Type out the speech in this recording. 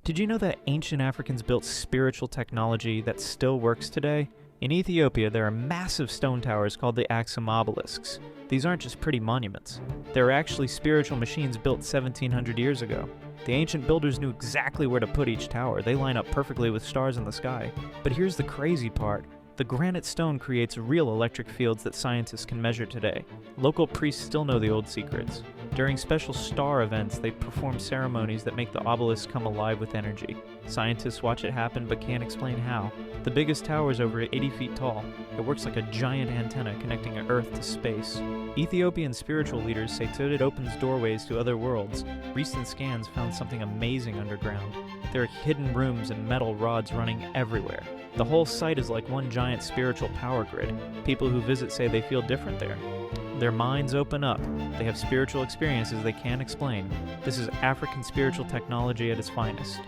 Did you know that ancient Africans built spiritual technology that still works today? In Ethiopia, there are massive stone towers called the Axum obelisks. These aren't just pretty monuments. They're actually spiritual machines built 1700 years ago. The ancient builders knew exactly where to put each tower. They line up perfectly with stars in the sky. But here's the crazy part. The granite stone creates real electric fields that scientists can measure today. Local priests still know the old secrets. During special star events, they perform ceremonies that make the obelisk come alive with energy. Scientists watch it happen but can't explain how. The biggest tower is over 80 feet tall. It works like a giant antenna connecting Earth to space. Ethiopian spiritual leaders say that it opens doorways to other worlds. Recent scans found something amazing underground. There are hidden rooms and metal rods running everywhere. The whole site is like one giant spiritual power grid. People who visit say they feel different there. Their minds open up. They have spiritual experiences they can't explain. This is African spiritual technology at its finest.